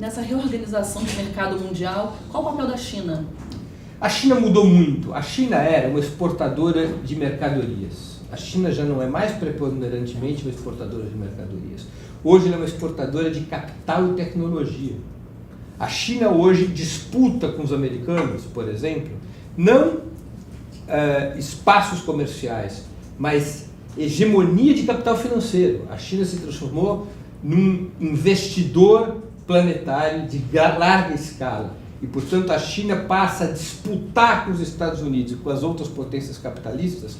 Nessa reorganização do mercado mundial, qual o papel da China? A China mudou muito. A China era uma exportadora de mercadorias. A China já não é mais preponderantemente uma exportadora de mercadorias. Hoje ela é uma exportadora de capital e tecnologia. A China hoje disputa com os americanos, por exemplo, não espaços comerciais, mas hegemonia de capital financeiro. A China se transformou num investidor planetário de larga escala. E, portanto, a China passa a disputar com os Estados Unidos e com as outras potências capitalistas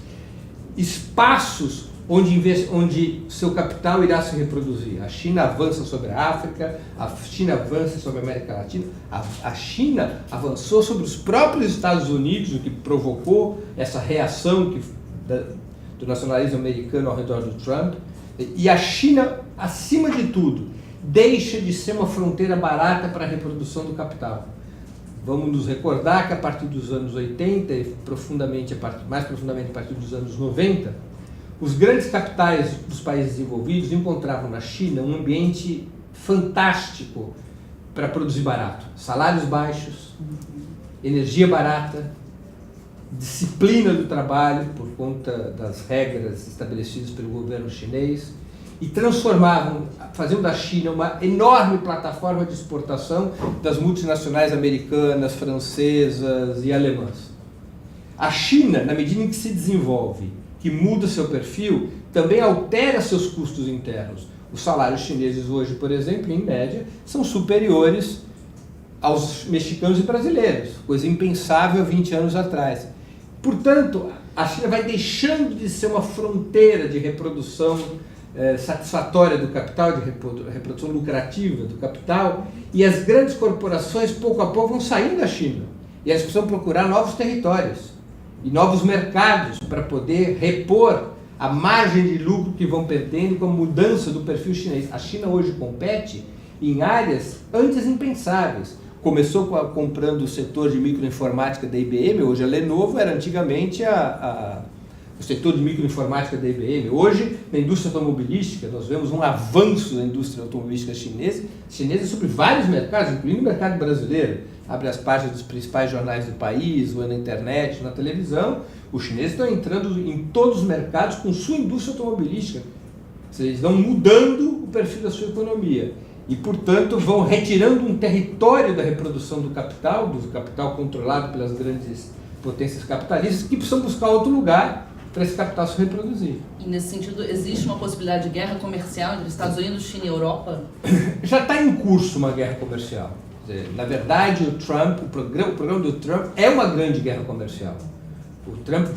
espaços onde seu capital irá se reproduzir. A China avança sobre a África, a China avança sobre a América Latina, a China avançou sobre os próprios Estados Unidos, o que provocou essa reação do nacionalismo americano ao redor do Trump. E a China, acima de tudo, deixa de ser uma fronteira barata para a reprodução do capital. Vamos nos recordar que a partir dos anos 80 e mais profundamente a partir dos anos 90, os grandes capitais dos países desenvolvidos encontravam na China um ambiente fantástico para produzir barato. Salários baixos, energia barata, disciplina do trabalho por conta das regras estabelecidas pelo governo chinês, e faziam da China uma enorme plataforma de exportação das multinacionais americanas, francesas e alemãs. A China, na medida em que se desenvolve, que muda seu perfil, também altera seus custos internos. Os salários chineses hoje, por exemplo, em média, são superiores aos mexicanos e brasileiros, coisa impensável há 20 anos atrás. Portanto, a China vai deixando de ser uma fronteira de reprodução satisfatória do capital, de reprodução lucrativa do capital, e as grandes corporações pouco a pouco vão saindo da China e elas precisam procurar novos territórios e novos mercados para poder repor a margem de lucro que vão perdendo com a mudança do perfil chinês. A China hoje compete em áreas antes impensáveis. Começou comprando o setor de microinformática da IBM, hoje a Lenovo era antigamente o setor de microinformática da IBM. Hoje, na indústria automobilística, nós vemos um avanço da indústria automobilística chinesa sobre vários mercados, incluindo o mercado brasileiro. Abre as páginas dos principais jornais do país, ou na internet, na televisão. Os chineses estão entrando em todos os mercados com sua indústria automobilística. Ou seja, eles estão mudando o perfil da sua economia. E, portanto, vão retirando um território da reprodução do capital controlado pelas grandes potências capitalistas, que precisam buscar outro lugar para esse capital se reproduzir. E nesse sentido, existe uma possibilidade de guerra comercial entre Estados Unidos, China e Europa? Já está em curso uma guerra comercial. Na verdade, o programa do Trump é uma grande guerra comercial. O Trump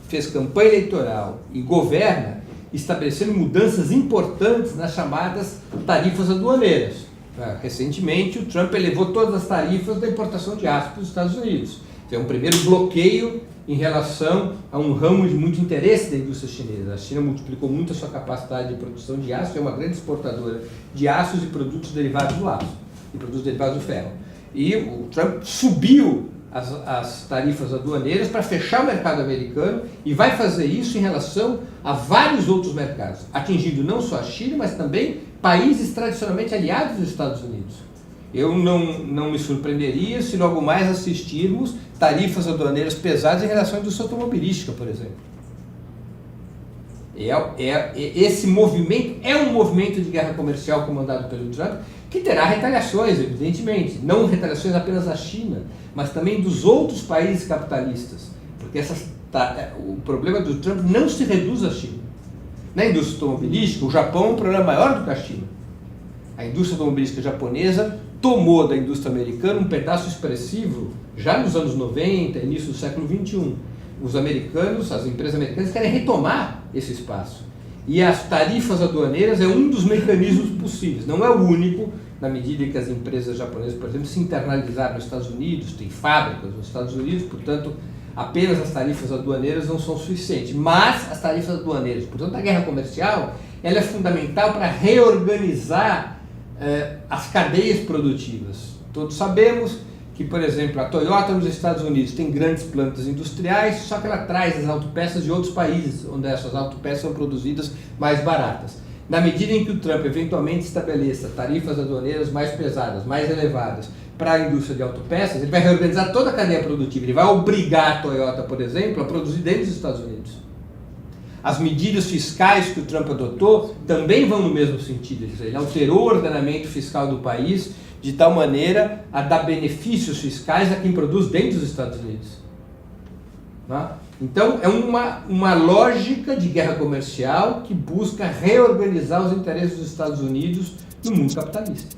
fez campanha eleitoral e governa estabelecendo mudanças importantes nas chamadas tarifas aduaneiras. Recentemente, o Trump elevou todas as tarifas da importação de aço para os Estados Unidos. É um primeiro bloqueio em relação a um ramo de muito interesse da indústria chinesa. A China multiplicou muito a sua capacidade de produção de aço, é uma grande exportadora de aços e produtos derivados do aço, e produtos derivados do ferro. E o Trump subiu as tarifas aduaneiras para fechar o mercado americano e vai fazer isso em relação a vários outros mercados, atingindo não só a China, mas também países tradicionalmente aliados dos Estados Unidos. Eu não me surpreenderia se logo mais assistirmos tarifas aduaneiras pesadas em relação à indústria automobilística, por exemplo. Esse movimento é um movimento de guerra comercial comandado pelo Trump, que terá retaliações, evidentemente, não retaliações apenas da China, mas também dos outros países capitalistas, porque o problema do Trump não se reduz à China. Na indústria automobilística, o Japão é um problema maior do que a China. A indústria automobilística japonesa tomou da indústria americana um pedaço expressivo já nos anos 90, início do século XXI. Os americanos, as empresas americanas querem retomar esse espaço. E as tarifas aduaneiras é um dos mecanismos possíveis. Não é o único, na medida em que as empresas japonesas, por exemplo, se internalizaram nos Estados Unidos, têm fábricas nos Estados Unidos, portanto, apenas as tarifas aduaneiras não são suficientes. Mas as tarifas aduaneiras, portanto, a guerra comercial, ela é fundamental para reorganizar as cadeias produtivas. Todos sabemos que, por exemplo, a Toyota nos Estados Unidos tem grandes plantas industriais, só que ela traz as autopeças de outros países, onde essas autopeças são produzidas mais baratas. Na medida em que o Trump eventualmente estabeleça tarifas aduaneiras mais pesadas, mais elevadas para a indústria de autopeças, ele vai reorganizar toda a cadeia produtiva. Ele vai obrigar a Toyota, por exemplo, a produzir dentro dos Estados Unidos. As medidas fiscais que o Trump adotou também vão no mesmo sentido. Ele alterou o ordenamento fiscal do país de tal maneira a dar benefícios fiscais a quem produz dentro dos Estados Unidos. Tá? Então, é uma lógica de guerra comercial que busca reorganizar os interesses dos Estados Unidos no mundo capitalista.